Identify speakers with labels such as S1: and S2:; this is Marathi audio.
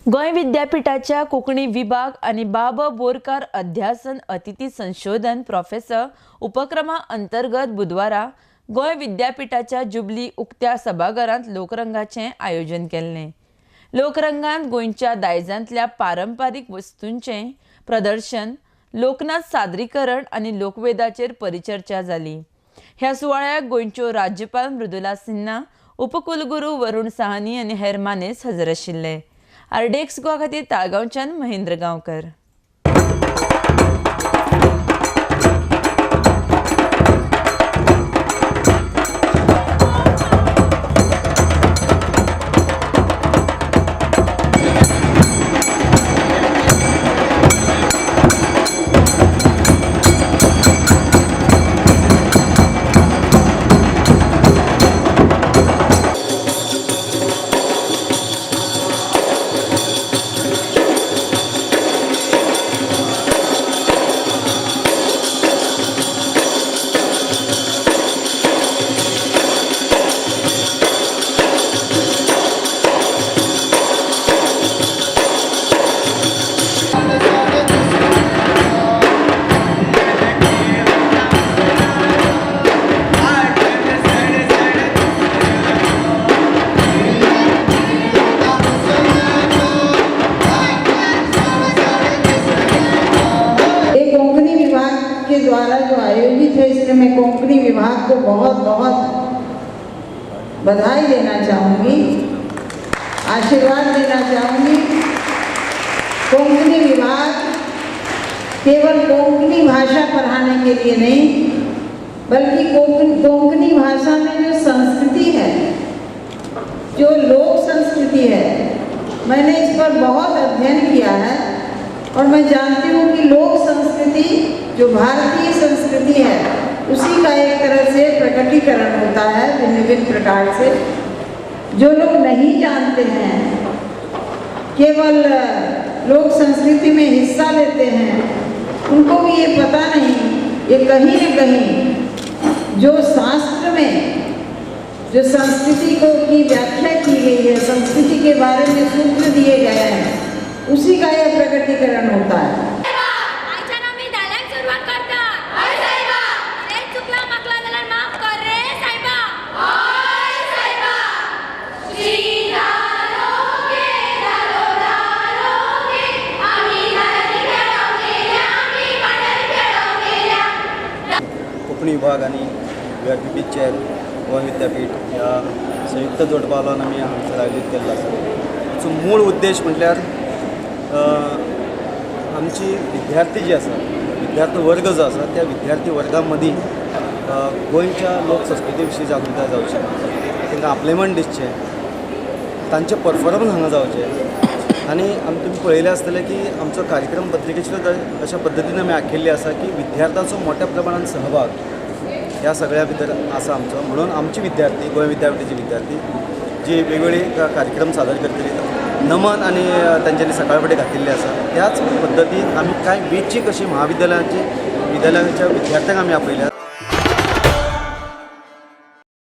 S1: गोय विद्यापीठाच्या कोंकणी विभाग आणि बाब बोरकार अध्यासन अतिथी संशोधन प्रोफेसर उपक्रमा अंतर्गत बुधवारा गोय विद्यापीठाच्या जुबली उक्त्या सभाघरांत लोकरंगाचे आयोजन केल्लें। लोकरंगांत गोंयच्या दायजांतल्या पारंपारीक वस्तूंचे प्रदर्शन, लोकनाच सादरीकरण आणि लोकवेदाचेर परिचर्चा जाली। ह्या सुवाळ्याक गोंयच्यो राज्यपाल मृदुला सिन्हा, उपकुलगुरू वरुण साहनी आणि हेर मानेस्त हजर आशिल्ले। आरडेक्स गोवा खातीर ताळगांवच्यान महेंद्र गांवकर।
S2: के द्वारा जो आयोजित है, इसलिए मैं कोंकणी विभाग को बहुत बहुत बधाई देना चाहूँगी, आशीर्वाद देना चाहूँगी। कोंकणी विभाग केवल कोंकणी भाषा पढ़ाने के लिए नहीं, बल्कि कोंकणी भाषा में जो संस्कृति है, जो लोक संस्कृति है, मैंने इस पर बहुत अध्ययन किया है और मैं जानती हूँ कि लोक संस्कृति जो भारतीय संस्कृति है उसी का एक तरह से प्रकटीकरण होता है भिन्न भिन्न प्रकार से। जो लोग नहीं जानते हैं, केवल लोक संस्कृति में हिस्सा लेते हैं, उनको भी ये पता नहीं, ये कहीं न कहीं जो शास्त्र में जो संस्कृति को की व्याख्या की गई है, संस्कृति के बारे में सूत्र दिए गए हैं, उसी का यह प्रकटीकरण होता है।
S3: कोंकणी विभाग आणि VRPP चेर गोवा विद्यापीठ ह्या संयुक्त जोडपालवान आमी हांगासर आयोजीत केल्लो आसा। हाचो मूळ उद्देश म्हटल्यार आमची विद्यार्थी जी आसा, विद्यार्थी वर्ग जो आसा, त्या विद्यार्थी वर्गा मदीं गोंयच्या लोकसंस्कृती विशीं जागृताय जावची, तांकां आपलेपण दिसचें, तांचें परफॉर्मन्स हांगा जावचें। आनी तुमी पळयलें आसतलें की आमचो कार्यक्रम पत्रिकेचो अशा पद्दतीन आमी आंखिल्ली आसा की विद्यार्थ्यांचो मोठ्या प्रमाणात सहभाग ह्या सगळ्या भितर आसा आमचो। म्हणून आमची विद्यार्थी, गोंय विद्यापीठाची विद्यार्थी जी वेगवेगळी कार्यक्रम सादर करतली, नमन आनी तांच्यांनी सकाळ फुडें घातिल्ले आसा, त्याच पद्दतीन आमी कांय वेंचीक अशी विद्यालयाच्या विद्यार्थ्यांक आमी आपयल्यात।